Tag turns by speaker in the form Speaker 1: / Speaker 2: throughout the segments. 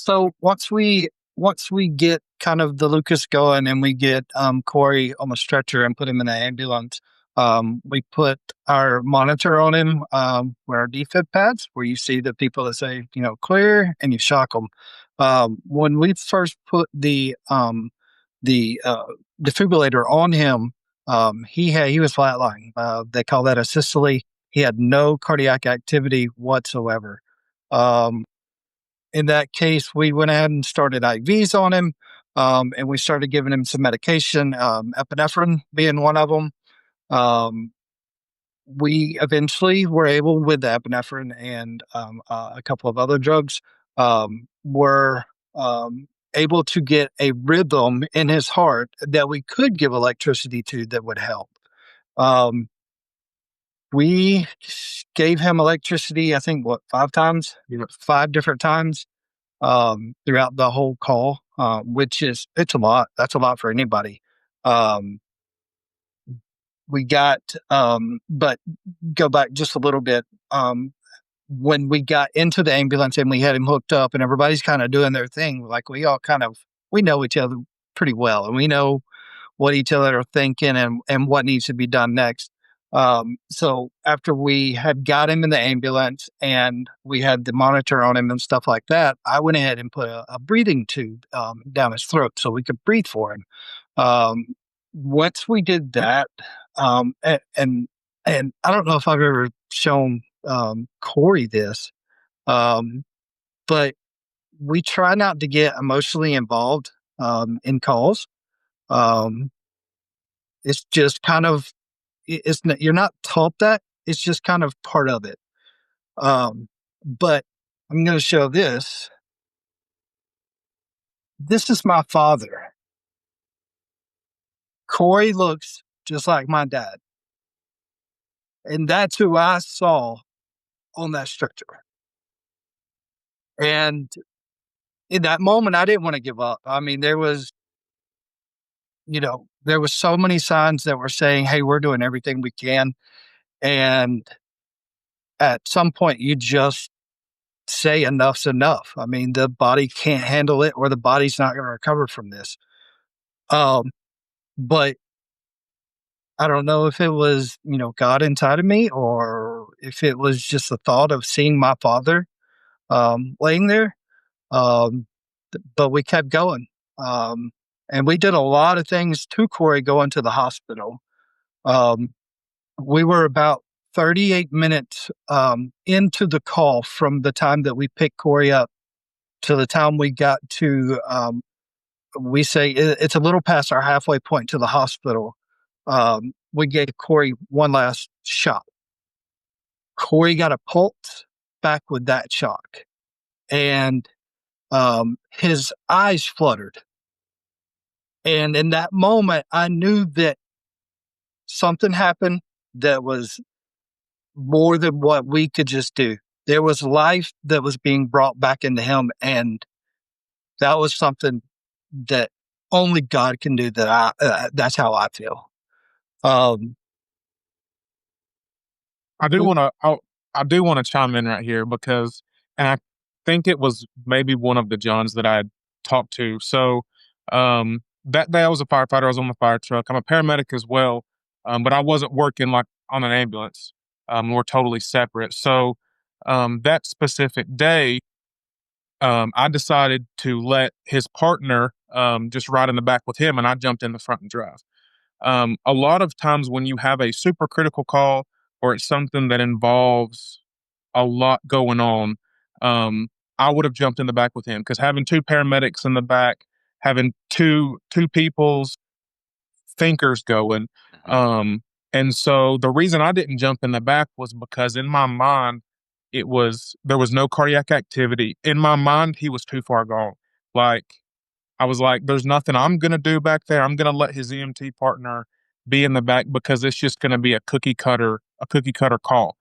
Speaker 1: So once we get kind of the Lucas going and we get Corey on a stretcher and put him in an ambulance, we put our monitor on him, where our defib pads, where you see the people that say, clear, and you shock them. When we first put the defibrillator on him, he was flatlining. They call that a systole. He had no cardiac activity whatsoever. Um, in that case, we went ahead and started IVs on him, and we started giving him some medication, epinephrine being one of them. Um, we eventually were able, with the epinephrine and a couple of other drugs, were able to get a rhythm in his heart that we could give electricity to that would help. Um, we gave him electricity, I think, five times, five different times throughout the whole call, it's a lot. That's a lot for anybody. Um, we got, but go back just a little bit. When we got into the ambulance and we had him hooked up and everybody's kind of doing their thing, like we know each other pretty well, and we know what each other are thinking and what needs to be done next. So after we had got him in the ambulance and we had the monitor on him and stuff like that, I went ahead and put a breathing tube down his throat so we could breathe for him. Um, Once we did that, and I don't know if I've ever shown Corey this, um, but we try not to get emotionally involved in calls. Um, it's just kind of you're not taught that. It's just kind of part of it. But I'm going to show this. This is my father. Corey looks just like my dad, and that's who I saw on that stretcher. And in that moment, I didn't want to give up. I mean, there was so many signs that were saying, "Hey, we're doing everything we can," and at some point, you just say enough's enough. I mean, the body can't handle it, or the body's not going to recover from this. Um, but I don't know if it was, God inside of me, or if it was just the thought of seeing my father laying there. Um, but we kept going. Um, and we did a lot of things to Corey going to the hospital. Um, we were about 38 minutes into the call from the time that we picked Corey up to the time we got to, we say it's a little past our halfway point to the hospital. We gave Corey one last shot. Corey got a pulse back with that shock, and his eyes fluttered. And in that moment, I knew that something happened that was more than what we could just do. There was life that was being brought back into him, and that was something that only God can do. That's how I feel. Um,
Speaker 2: I do want to I do want to chime in right here because, and I think it was maybe one of the Johns that I had talked to. So that day I was a firefighter. I was on the fire truck. I'm a paramedic as well, but I wasn't working like on an ambulance. We're totally separate. So that specific day, I decided to let his partner just ride in the back with him, and I jumped in the front and drive. A lot of times when you have a super critical call or it's something that involves a lot going on, um, I would have jumped in the back with him because having two paramedics in the back, having two people's thinkers going, um, and so the reason I didn't jump in the back was because in my mind there was no cardiac activity. In my mind, he was too far gone. Like I was like, there's nothing I'm going to do back there. I'm going to let his EMT partner be in the back because it's just going to be a cookie cutter call.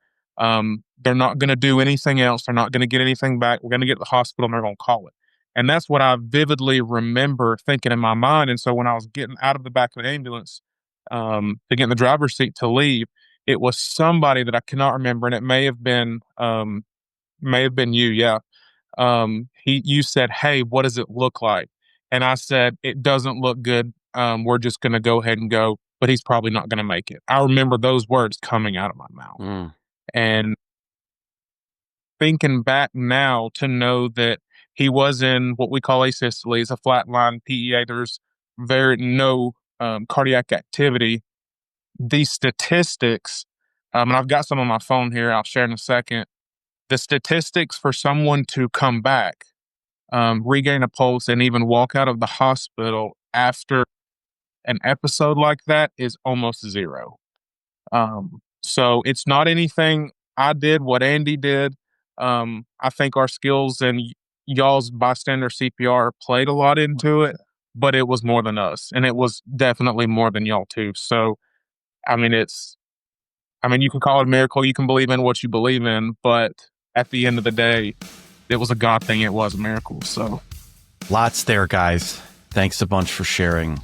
Speaker 2: They're not going to do anything else. They're not going to get anything back. We're going to get to the hospital and they're going to call it. And that's what I vividly remember thinking in my mind. And so when I was getting out of the back of the ambulance to get in the driver's seat to leave, it was somebody that I cannot remember. And it may have been you. Yeah. you said, "Hey, what does it look like?" And I said, "It doesn't look good. We're just going to go ahead and go, but he's probably not going to make it." I remember those words coming out of my mouth.
Speaker 3: Mm.
Speaker 2: And thinking back now to know that he was in what we call asystole, it's a flatline PEA. There's no cardiac activity. These statistics, and I've got some on my phone here, I'll share in a second. The statistics for someone to come back, regain a pulse, and even walk out of the hospital after an episode like that is almost zero. So it's not anything I did, what Andy did. I think our skills and y'all's bystander CPR played a lot into it, but it was more than us. And it was definitely more than y'all too. So, I mean, you can call it a miracle. You can believe in what you believe in, but at the end of the day, it was a God thing. It was a miracle. So
Speaker 3: lots there, guys. Thanks a bunch for sharing.